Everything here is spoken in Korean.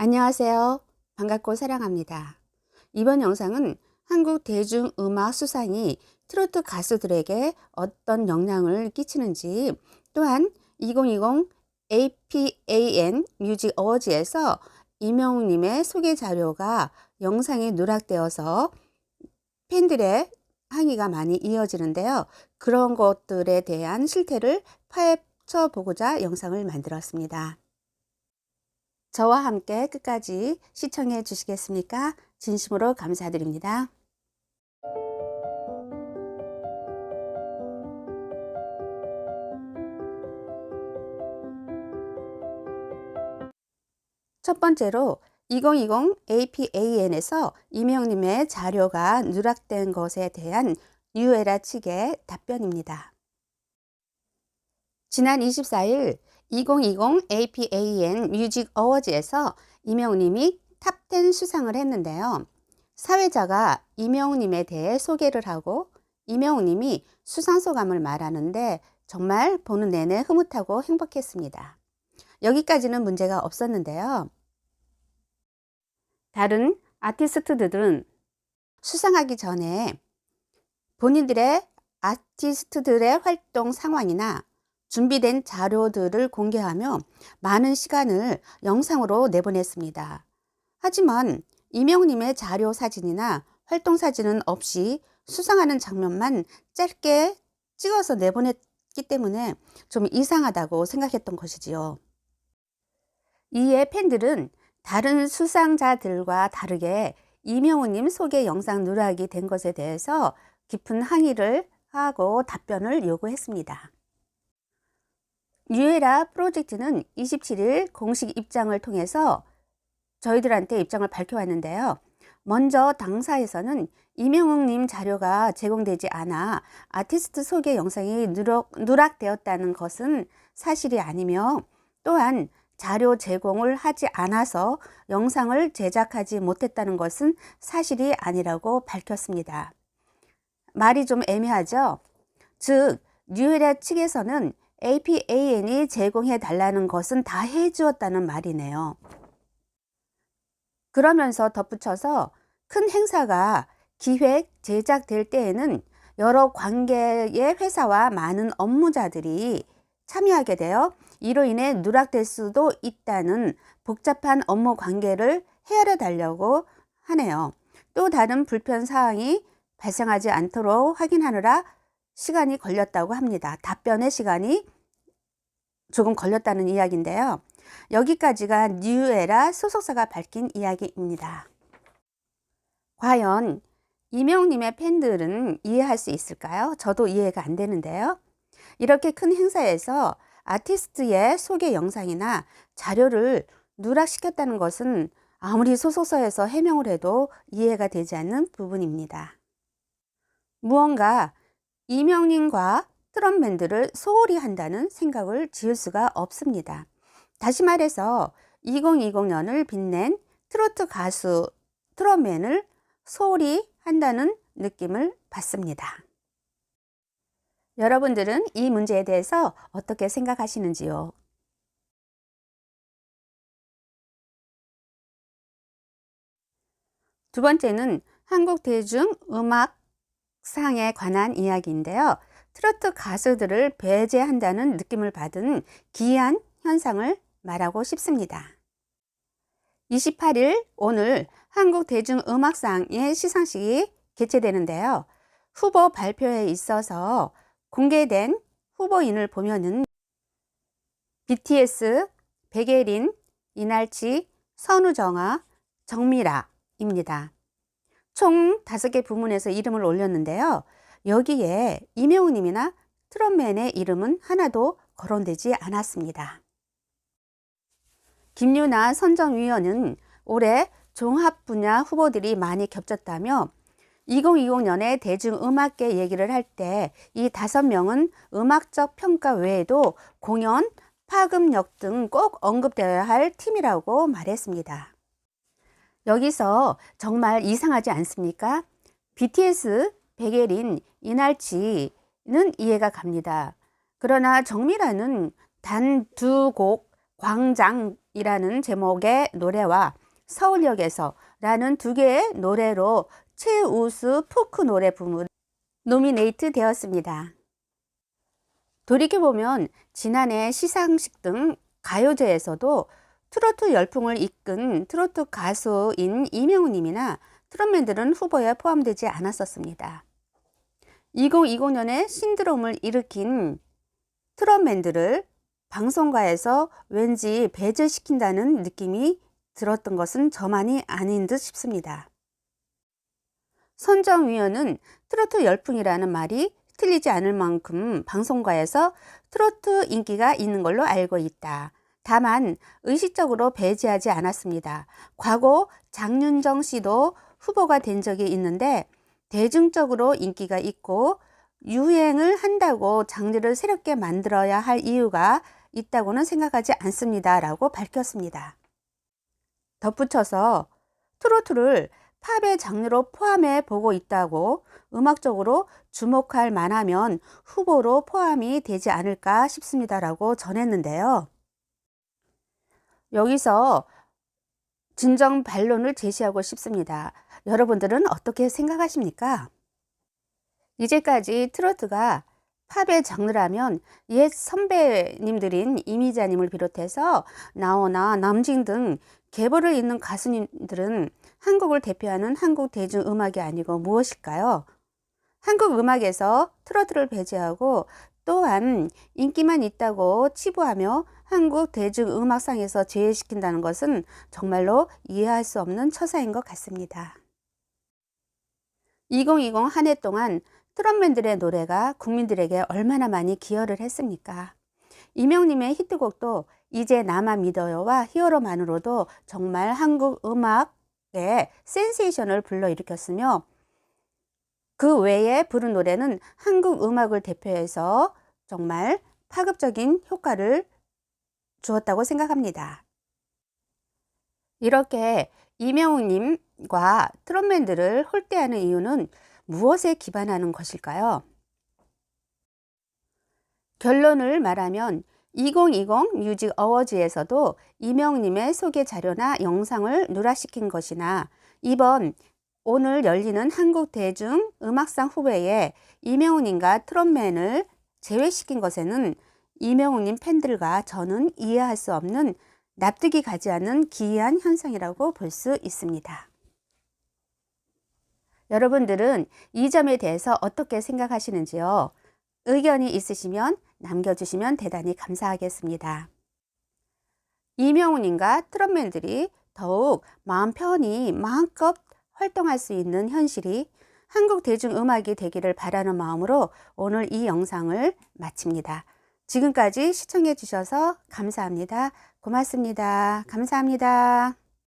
안녕하세요. 반갑고 사랑합니다. 이번 영상은 한국 대중음악 수상이 트로트 가수들에게 어떤 영향을 끼치는지, 또한 2020 APAN 뮤직 어워즈에서 이명웅님의 소개 자료가 영상에 누락되어서 팬들의 항의가 많이 이어지는데요. 그런 것들에 대한 실태를 파헤쳐 보고자 영상을 만들었습니다. 저와 함께 끝까지 시청해 주시겠습니까? 진심으로 감사드립니다. 첫 번째로 2020 APAN에서 이명님의 자료가 누락된 것에 대한 뉴에라 측의 답변입니다. 지난 24일 2020 APAN 뮤직 어워즈에서 이명웅님이 탑10 수상을 했는데요. 사회자가 이명웅님에 대해 소개를 하고 이명웅님이 수상 소감을 말하는데 정말 보는 내내 흐뭇하고 행복했습니다. 여기까지는 문제가 없었는데요. 다른 아티스트들은 수상하기 전에 본인들의 아티스트들의 활동 상황이나 준비된 자료들을 공개하며 많은 시간을 영상으로 내보냈습니다. 하지만 이명웅님의 자료 사진이나 활동 사진은 없이 수상하는 장면만 짧게 찍어서 내보냈기 때문에 좀 이상하다고 생각했던 것이지요. 이에 팬들은 다른 수상자들과 다르게 이명웅님 소개 영상 누락이 된 것에 대해서 깊은 항의를 하고 답변을 요구했습니다. 뉴에라 프로젝트는 27일 공식 입장을 통해서 저희들한테 입장을 밝혀왔는데요. 먼저 당사에서는 이명웅님 자료가 제공되지 않아 아티스트 소개 영상이 누락되었다는 것은 사실이 아니며, 또한 자료 제공을 하지 않아서 영상을 제작하지 못했다는 것은 사실이 아니라고 밝혔습니다. 말이 좀 애매하죠? 즉, 뉴에라 측에서는 APAN이 제공해 달라는 것은 다 해주었다는 말이네요. 그러면서 덧붙여서 큰 행사가 기획, 제작될 때에는 여러 관계의 회사와 많은 업무자들이 참여하게 되어 이로 인해 누락될 수도 있다는 복잡한 업무 관계를 헤아려 달라고 하네요. 또 다른 불편 사항이 발생하지 않도록 확인하느라 시간이 걸렸다고 합니다. 답변의 시간이 조금 걸렸다는 이야기인데요. 여기까지가 뉴에라 소속사가 밝힌 이야기입니다. 과연 이명웅님의 팬들은 이해할 수 있을까요? 저도 이해가 안 되는데요. 이렇게 큰 행사에서 아티스트의 소개 영상이나 자료를 누락시켰다는 것은 아무리 소속사에서 해명을 해도 이해가 되지 않는 부분입니다. 무언가 이명웅님과 트롯밴드를 소홀히 한다는 생각을 지을 수가 없습니다. 다시 말해서 2020년을 빛낸 트로트 가수 트롯맨을 소홀히 한다는 느낌을 받습니다. 여러분들은 이 문제에 대해서 어떻게 생각하시는지요? 두 번째는 한국 대중음악상에 관한 이야기인데요. 트로트 가수들을 배제한다는 느낌을 받은 기이한 현상을 말하고 싶습니다. 28일 오늘 한국 대중음악상의 시상식이 개최되는데요. 후보 발표에 있어서 공개된 후보인을 보면은 BTS, 백예린, 이날치, 선우정아, 정미라입니다. 총 5개 부문에서 이름을 올렸는데요. 여기에 이명웅님이나 트롯맨의 이름은 하나도 거론되지 않았습니다. 김유나 선정위원은 올해 종합 분야 후보들이 많이 겹쳤다며 2020년에 대중음악계 얘기를 할 때 이 5명은 음악적 평가 외에도 공연, 파급력 등 꼭 언급되어야 할 팀이라고 말했습니다. 여기서 정말 이상하지 않습니까? BTS, 백예린, 이날치는 이해가 갑니다. 그러나 정미라는 단 2곡 광장이 이라는 제목의 노래와 서울역에서 라는 두 개의 노래로 최우수 포크 노래 부문 노미네이트 되었습니다. 돌이켜보면 지난해 시상식 등 가요제에서도 트로트 열풍을 이끈 트로트 가수인 이명웅 님이나 트롯맨들은 후보에 포함되지 않았었습니다. 2020년에 신드롬을 일으킨 트롯맨들을 방송가에서 왠지 배제시킨다는 느낌이 들었던 것은 저만이 아닌 듯 싶습니다. 선정위원은 트로트 열풍이라는 말이 틀리지 않을 만큼 방송가에서 트로트 인기가 있는 걸로 알고 있다. 다만 의식적으로 배제하지 않았습니다. 과거 장윤정 씨도 후보가 된 적이 있는데 대중적으로 인기가 있고 유행을 한다고 장르를 새롭게 만들어야 할 이유가 있다고는 생각하지 않습니다. 라고 밝혔습니다. 덧붙여서 트로트를 팝의 장르로 포함해 보고 있다고 음악적으로 주목할 만하면 후보로 포함이 되지 않을까 싶습니다. 라고 전했는데요. 여기서 진정 반론을 제시하고 싶습니다. 여러분들은 어떻게 생각하십니까? 이제까지 트로트가 팝의 장르라면 옛 선배님들인 이미자님을 비롯해서 나오나 남진 등 계보를 잇는 가수님들은 한국을 대표하는 한국 대중음악이 아니고 무엇일까요? 한국 음악에서 트로트를 배제하고 또한 인기만 있다고 치부하며 한국 대중음악상에서 제외시킨다는 것은 정말로 이해할 수 없는 처사인 것 같습니다. 2020 한 해 동안 트롯맨들의 노래가 국민들에게 얼마나 많이 기여를 했습니까? 이명님의 히트곡도 이제 나만 믿어요와 히어로만으로도 정말 한국 음악의 센세이션을 불러일으켰으며 그 외에 부른 노래는 한국 음악을 대표해서 정말 파급적인 효과를 주었다고 생각합니다. 이렇게 이명웅님과 트롯맨들을 홀대하는 이유는 무엇에 기반하는 것일까요? 결론을 말하면 2020 뮤직 어워즈에서도 이명웅님의 소개 자료나 영상을 누락시킨 것이나 이번 오늘 열리는 한국 대중 음악상 후보에 이명웅님과 트롯맨을 제외시킨 것에는 이명웅님 팬들과 저는 이해할 수 없는 납득이 가지 않는 기이한 현상이라고 볼 수 있습니다. 여러분들은 이 점에 대해서 어떻게 생각하시는지요? 의견이 있으시면 남겨주시면 대단히 감사하겠습니다. 이명웅님과 트롯맨들이 더욱 마음 편히 마음껏 활동할 수 있는 현실이 한국 대중음악이 되기를 바라는 마음으로 오늘 이 영상을 마칩니다. 지금까지 시청해 주셔서 감사합니다. 고맙습니다. 감사합니다.